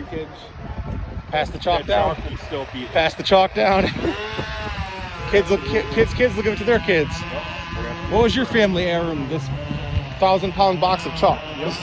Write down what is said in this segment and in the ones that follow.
kids. Pass the chalk down. Chalk will still be. Pass the chalk down. Kids looking to their kids. What was your family heirloom? This 1,000-pound box of chalk. Yep.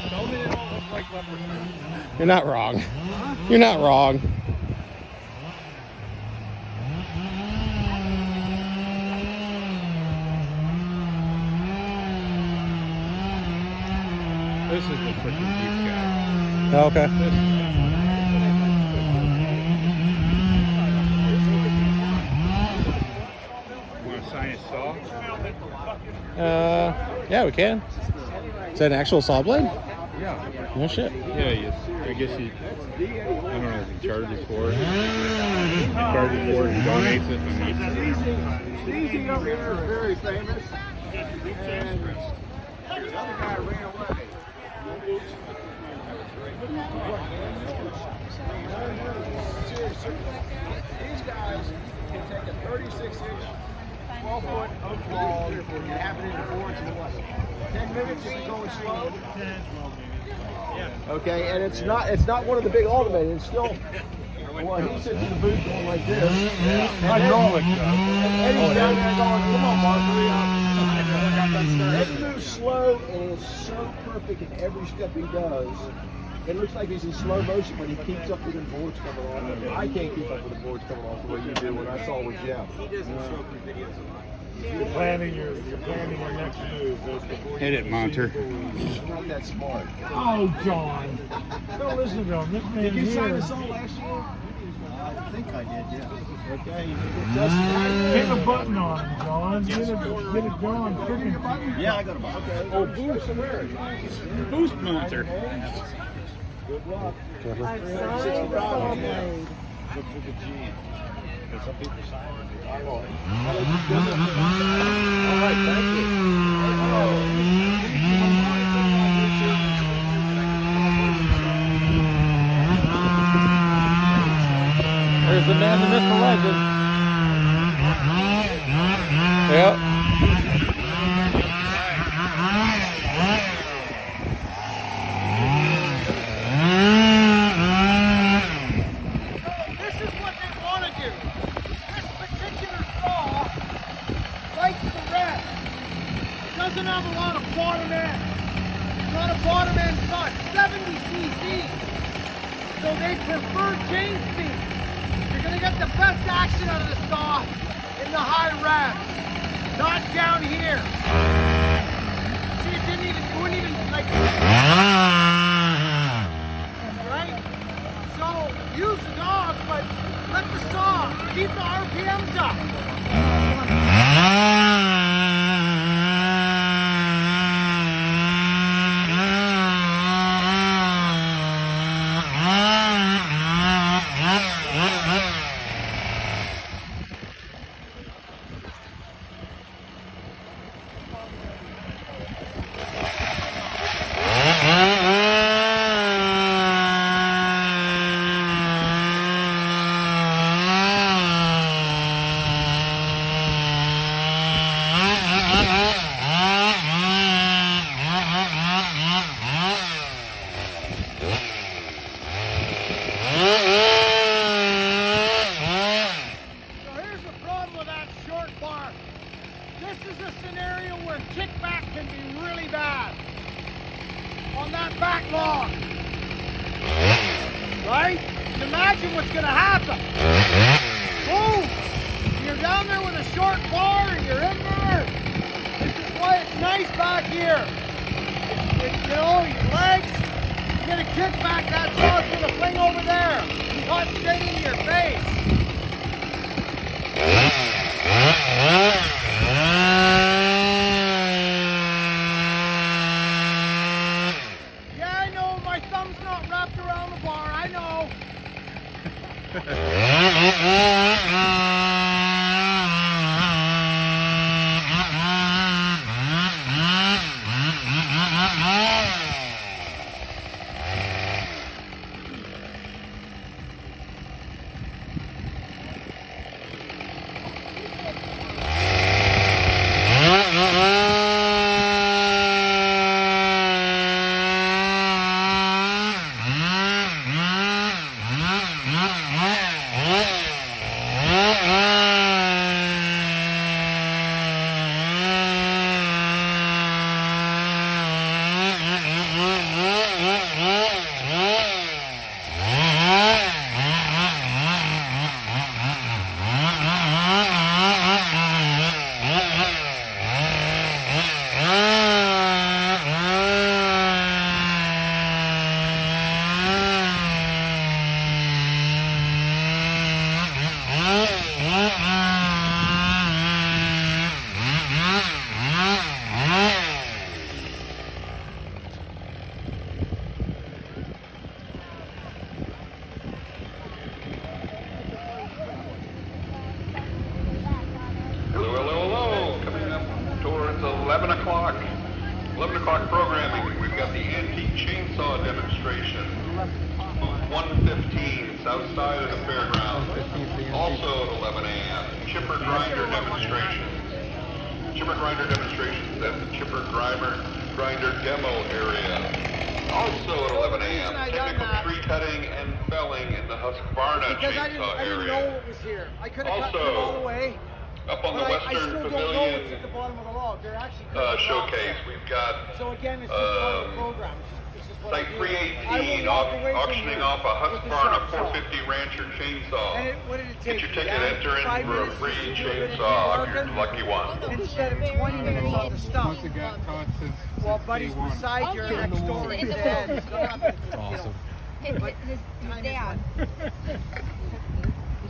Tell me they don't look like leprechauns. You're not wrong. You're not wrong. This is the freaking deep guy. Okay. Want to sign his saw? Yeah, we can. Is that an actual saw blade? Yeah. No shit. Yeah, he is. I guess he. I don't know if he charges for it. He charges for it. He donates it. And Steezy over here is very famous. And the other guy ran away. These guys can take a 36-inch, 12-foot oak log and have it in the boards in what? 10 minutes if you're going slow. Okay, and it's not one of the big automated. It's still. Well, he sits in the booth going like this. hydraulic. And Eddie's down there going, "Come on, Mark, hurry up." Eddie moves slow and is so perfect in every step he does. It looks like he's in slow motion, but he keeps up with the boards coming off. I can't keep up with the boards coming off the way you do when I saw with Jeff. You're planning your next move. Hit it, Monter. He's not that smart. Oh, John. Don't listen to him. This man Did you sign here. this all last year? I think I did, yeah. Okay. Hit a button on him, John. Get it going. Freaking. Yeah, I got a box. Okay. Oh, boost Monter. Good luck. I've signed the saw blade. Look for the G. Because some people sign it. All right, thank There's the man, the myth, the legend. Yep. This is what they want to do. This particular saw, like the rest, doesn't have a lot of bottom end. It's not a bottom end saw, it's 70 cc. So they prefer chain speed. You're going to get the best action out of the saw in the high revs, not down here. See, it wouldn't even like. Right? So use the dog, but let the saw keep the RPMs up. So here's the problem with that short bar. This is a scenario where kickback can be really bad on that back log. Right? Imagine what's going to happen. Boom! You're down there with a short bar and you're in there. This is why it's nice back here. You know, your legs, you get a kickback, that saw's going to fling over there. Not straight into your face. Yeah, I know, my thumb's not wrapped around the bar, I know. o'clock. 11 o'clock programming, we've got the antique chainsaw demonstration. Booth 115, south side of the fairgrounds. Also at 11 a.m. Chipper grinder demonstrations. Chipper grinder demonstrations at the chipper grinder demo area. Also at 11 a.m. Technical tree cutting and felling in the Husqvarna Because I chainsaw didn't know area. it was here. I could have cut Also, them all the way. Up on the But I Western still don't know Pavilion what's at the bottom of the log. They're actually cutting the showcase, rocks. we've got So again, it's just part of the program. It's just what I Site do. 318 I will walk away from auctioning here off a with the Husqvarna shop saw. 450 Rancher chainsaw. And what did it Get take? your me, ticket, Dad? enter in 5 for a minutes free just to do it and chainsaw if keep you're the working? lucky one. Instead of 20 minutes on the stump. Must have got caught since Well, buddy's day one. beside you next door in bed. He's not up at, Awesome. His dad.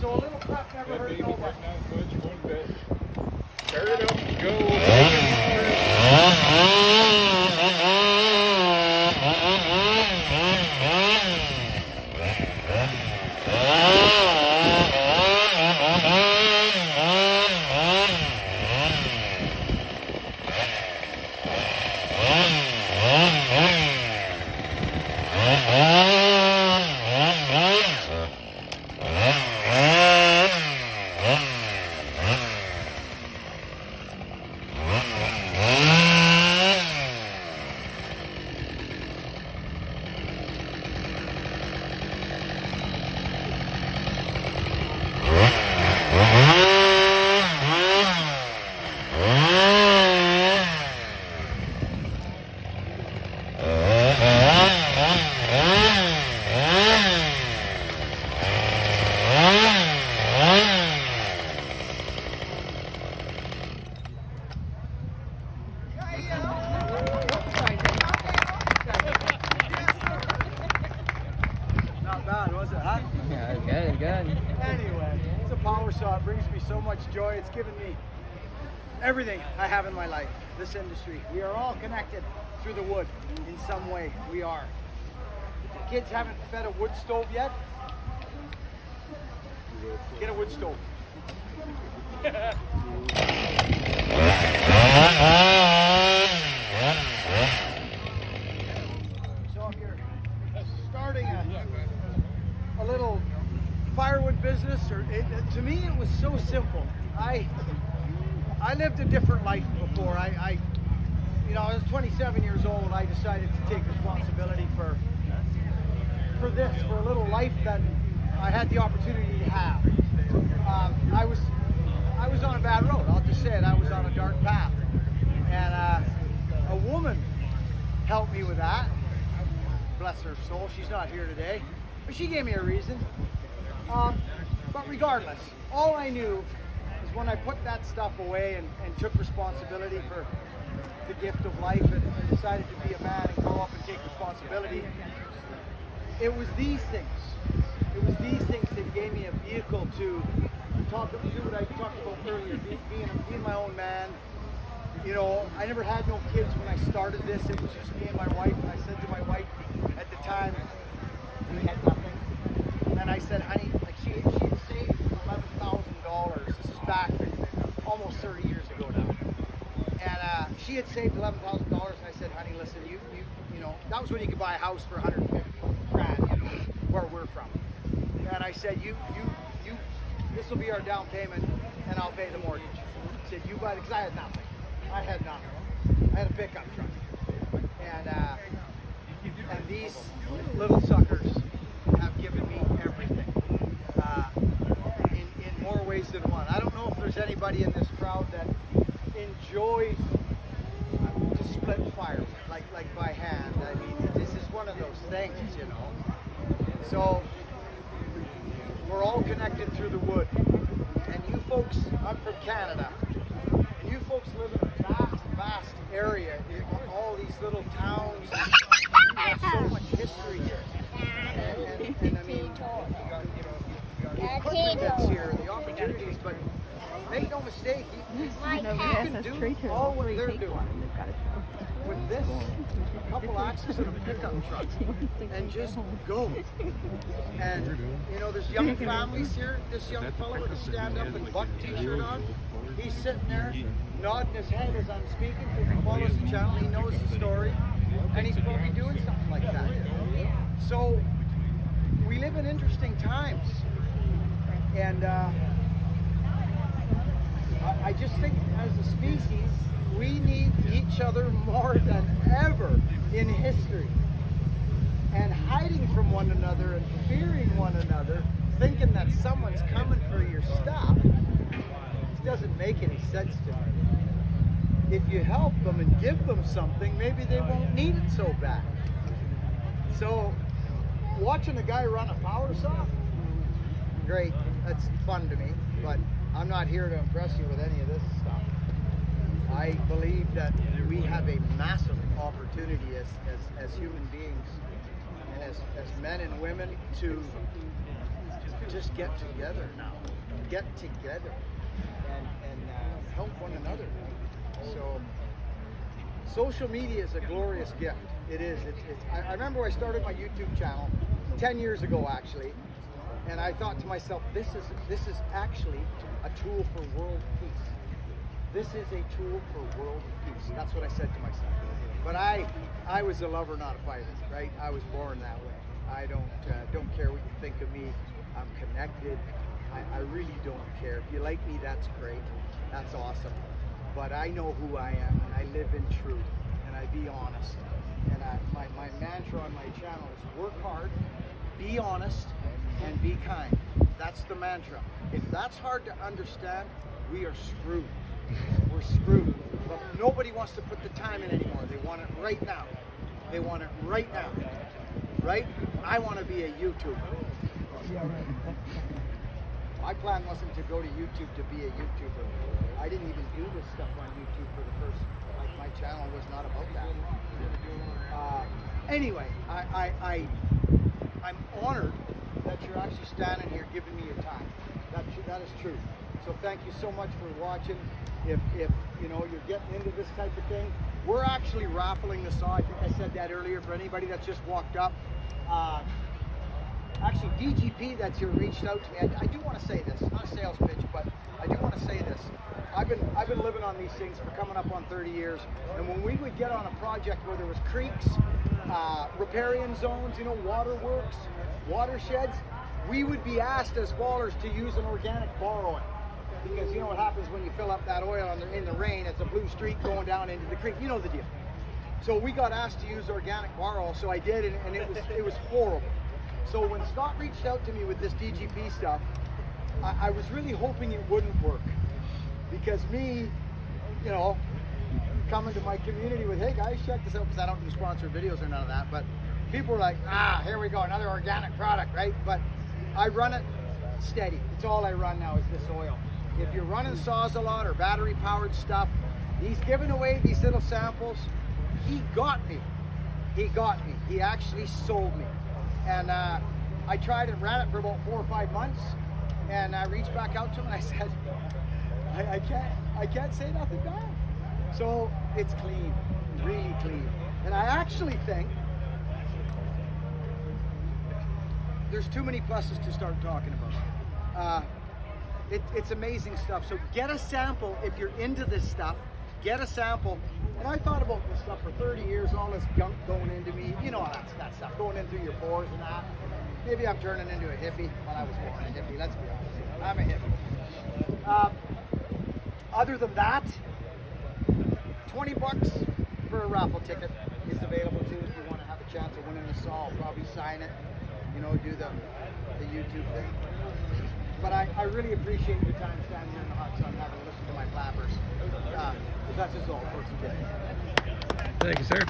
So a little crap never hurt nobody. Tear it up, go. Not bad, was it, huh? Yeah, good, good. Anyway, it's a power saw. It brings me so much joy. It's given me everything I have in my life, this industry. We are all connected through the wood in some way. We are. The kids haven't fed a wood stove yet. Get a wood stove. So if you're starting a little firewood business, to me it was so simple. I lived a different life before. I was 27 years old. I decided to take responsibility for this, for a little life that I had the opportunity to have. I was on a bad road. I'll just say it. I was on a dark path, and a woman helped me with that. Bless her soul. She's not here today, but she gave me a reason. But regardless, all I knew is when I put that stuff away and took responsibility for the gift of life and decided to be a man and grow up and take responsibility, it was these things. It was these things that gave me a vehicle to do what I talked about earlier, being my own man. You know, I never had no kids when I started this. It was just me and my wife. And I said to my wife at the time, we had nothing. And I said, honey, like she had saved $11,000. This is back almost 30 years ago now. And she had saved $11,000. And I said, honey, listen, you know, that was when you could buy a house for $150,000, you know, where we're from. And I said, this will be our down payment, and I'll pay the mortgage. I said, you buy it, because I had nothing. I had a pickup truck. And these little suckers have given me everything in more ways than one. I don't know if there's anybody in this crowd that enjoys to split fire like by hand. I mean, this is one of those things, you know. So we're all connected through the wood. And you folks, I'm from Canada, and you folks live in a vast area, all these little towns, and have so much history here. And I mean, the equipment that's here, the opportunities, but make no mistake, you can do all what they're doing. with this, a couple axes and a pickup truck, and just go. And you know, there's young families here. This young fellow with a stand-up and Buck t-shirt on, he's sitting there nodding his head as I'm speaking. He follows the channel, he knows the story, and he's probably doing something like that. So we live in interesting times, and I just think as a species, we need each other more than ever in history. And hiding from one another and fearing one another, thinking that someone's coming for your stuff, doesn't make any sense to me. If you help them and give them something, maybe they won't need it so bad. So, watching a guy run a power saw, great, that's fun to me, but I'm not here to impress you with any of this stuff. I believe that we have a massive opportunity as human beings, and as men and women, to just get together now. Get together and help one another. So social media is a glorious gift. It is. I remember I started my YouTube channel 10 years ago, actually, and I thought to myself, this is actually a tool for world peace. This is a tool for world peace. That's what I said to myself. But I was a lover, not a fighter, right? I was born that way. I don't care what you think of me. I'm connected. I really don't care. If you like me, that's great. That's awesome. But I know who I am, and I live in truth, and I be honest. And my mantra on my channel is work hard, be honest, and be kind. That's the mantra. If that's hard to understand, we are screwed. We're screwed. But nobody wants to put the time in anymore. They want it right now. They want it right now. Right? I want to be a YouTuber. My plan wasn't to go to YouTube to be a YouTuber. I didn't even do this stuff on YouTube for the first, my channel was not about that. Anyway, I'm honored that you're actually standing here giving me your time. That is true. So thank you so much for watching. If you know you're getting into this type of thing, we're actually raffling the saw. I think I said that earlier for anybody that's just walked up. Actually, DGP that's here reached out to me. I do want to say this, not a sales pitch, but I do want to say this. I've been living on these things for coming up on 30 years, and when we would get on a project where there was creeks, riparian zones, you know, waterworks, watersheds, we would be asked as fallers to use an organic bar oil. Because you know what happens when you fill up that oil in the rain, it's a blue streak going down into the creek. You know the deal. So we got asked to use organic bar oil, so I did, and it was horrible. So when Scott reached out to me with this DGP stuff, I was really hoping it wouldn't work. Because me, you know, coming to my community with, hey guys, check this out, because I don't do sponsored videos or none of that, but people were like, here we go, another organic product, right? But I run it steady. It's all I run now is this oil. If you're running saws a lot or battery powered stuff, he's giving away these little samples. He got me. He got me. He actually sold me. And I tried and ran it for about 4 or 5 months, and I reached back out to him and I said, I can't say nothing bad. So it's clean, really clean. And I actually think there's too many pluses to start talking about. It's amazing stuff. So get a sample if you're into this stuff. Get a sample. And I thought about this stuff for 30 years, all this gunk going into me. You know that stuff, going in through your pores and that. Maybe I'm turning into a hippie. Well, I was born a hippie, let's be honest. I'm a hippie. Other than that, $20 for a raffle ticket is available too if you want to have a chance of winning the saw. I'll probably sign it, you know, do the YouTube thing. But I really appreciate your time standing here in the hot sun having to listen to my flappers. That's just all for today. Thank you, sir.